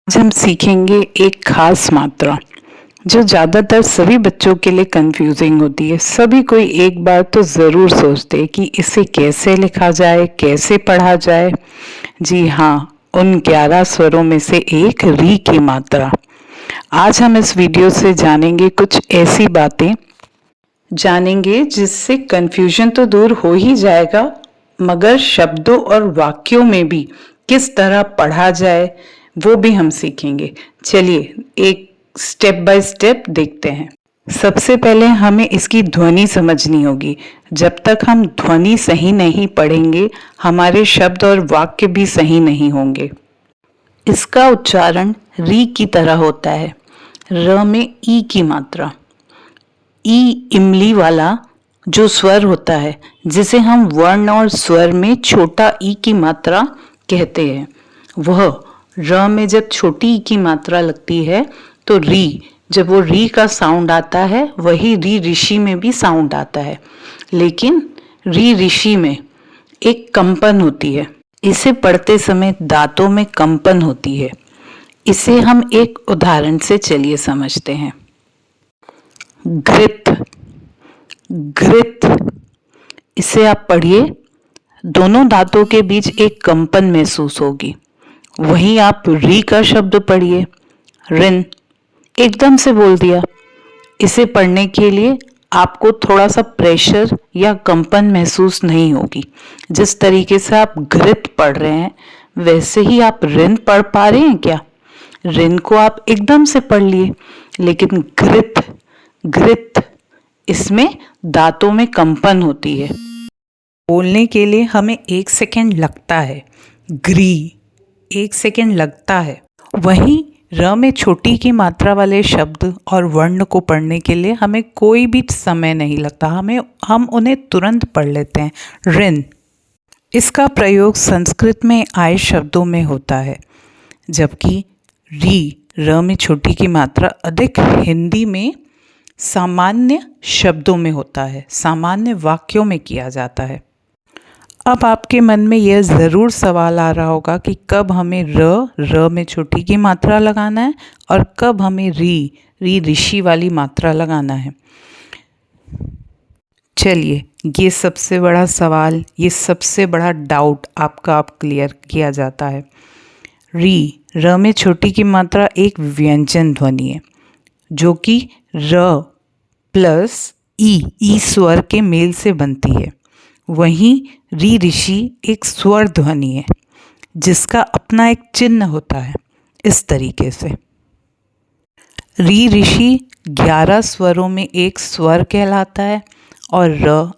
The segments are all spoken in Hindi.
आज हम सीखेंगे एक खास मात्रा जो ज़्यादातर सभी बच्चों के लिए कंफ्यूजिंग होती है। सभी कोई एक बार तो ज़रूर सोचते हैं कि इसे कैसे लिखा जाए, कैसे पढ़ा जाए। जी हाँ, उन 11 स्वरों में से एक री की मात्रा। आज हम इस वीडियो से जानेंगे कुछ ऐसी बातें जानेंगे जिससे कंफ्यूजन तो दूर हो ही जाएगा, मगर शब्दों और वाक्यों में भी किस तरह पढ़ा जाए वो भी हम सीखेंगे। चलिए एक स्टेप बाय स्टेप देखते हैं। सबसे पहले हमें इसकी ध्वनि समझनी होगी। जब तक हम ध्वनि सही नहीं पढ़ेंगे, हमारे शब्द और वाक्य भी सही नहीं होंगे। इसका उच्चारण री की तरह होता है। र में ई की मात्रा, ई इमली वाला जो स्वर होता है, जिसे हम वर्ण और स्वर में छोटा ई की मात्रा कहते हैं, वह र में जब छोटी ई की मात्रा लगती है तो री, जब वो री का साउंड आता है वही री ऋषि में भी साउंड आता है। लेकिन री ऋषि में एक कंपन होती है। इसे पढ़ते समय दांतों में कंपन होती है। इसे हम एक उदाहरण से चलिए समझते हैं। घृत, घृत, इसे आप पढ़िए, दोनों दांतों के बीच एक कंपन महसूस होगी। वहीं आप री का शब्द पढ़िए, ऋण, एकदम से बोल दिया। इसे पढ़ने के लिए आपको थोड़ा सा प्रेशर या कंपन महसूस नहीं होगी। जिस तरीके से आप घृत पढ़ रहे हैं वैसे ही आप ऋण पढ़ पा रहे हैं क्या? ऋण को आप एकदम से पढ़ लिए, लेकिन घृत, घृत, इसमें दांतों में कंपन होती है। बोलने के लिए हमें 1 सेकेंड लगता है, ग्री, 1 सेकेंड लगता है। वहीं र में छोटी की मात्रा वाले शब्द और वर्ण को पढ़ने के लिए हमें कोई भी समय नहीं लगता, हम उन्हें तुरंत पढ़ लेते हैं। ऋण, इसका प्रयोग संस्कृत में आए शब्दों में होता है, जबकि री, र में छोटी की मात्रा अधिक हिंदी में सामान्य शब्दों में होता है, सामान्य वाक्यों में किया जाता है। अब आपके मन में यह ज़रूर सवाल आ रहा होगा कि कब हमें र में छोटी की मात्रा लगाना है और कब हमें री ऋषि वाली मात्रा लगाना है। चलिए, ये सबसे बड़ा सवाल, ये सबसे बड़ा डाउट आपका अब क्लियर किया जाता है। र में छोटी की मात्रा एक व्यंजन ध्वनि है जो कि र प्लस ई स्वर के मेल से बनती है। वहीं री ऋषि एक स्वर ध्वनि है जिसका अपना एक चिन्ह होता है। इस तरीके से री ऋषि 11 स्वरों में एक स्वर कहलाता है और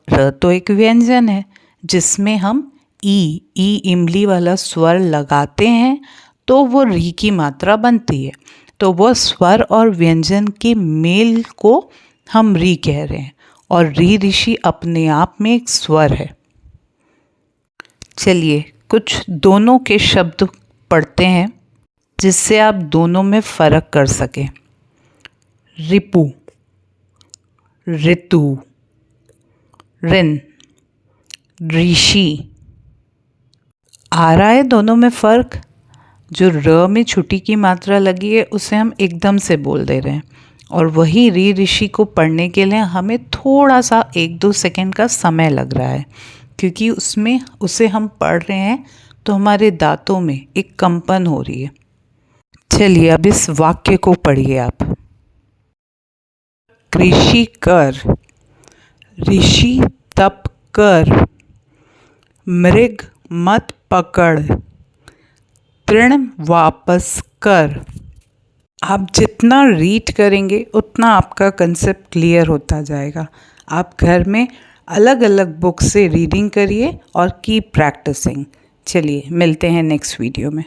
र तो एक व्यंजन है जिसमें हम ई इमली वाला स्वर लगाते हैं तो वो री की मात्रा बनती है। तो वह स्वर और व्यंजन के मेल को हम री कह रहे हैं और री ऋषि अपने आप में एक स्वर है। चलिए कुछ दोनों के शब्द पढ़ते हैं जिससे आप दोनों में फ़र्क कर सकें। रिपु, ऋतु, ऋण, ऋषि। आ रहा है दोनों में फ़र्क? जो र में छुट्टी की मात्रा लगी है उसे हम एकदम से बोल दे रहे हैं और वही री ऋषि को पढ़ने के लिए हमें थोड़ा सा 1-2 सेकंड का समय लग रहा है, क्योंकि उसमें उसे हम पढ़ रहे हैं तो हमारे दांतों में एक कंपन हो रही है। चलिए अब इस वाक्य को पढ़िए आप। कृषि कर, ऋषि तप कर, मृग मत पकड़, तृण वापस कर। आप जितना रीड करेंगे उतना आपका कंसेप्ट क्लियर होता जाएगा। आप घर में अलग अलग बुक से रीडिंग करिए और कीप प्रैक्टिसिंग। चलिए मिलते हैं नेक्स्ट वीडियो में।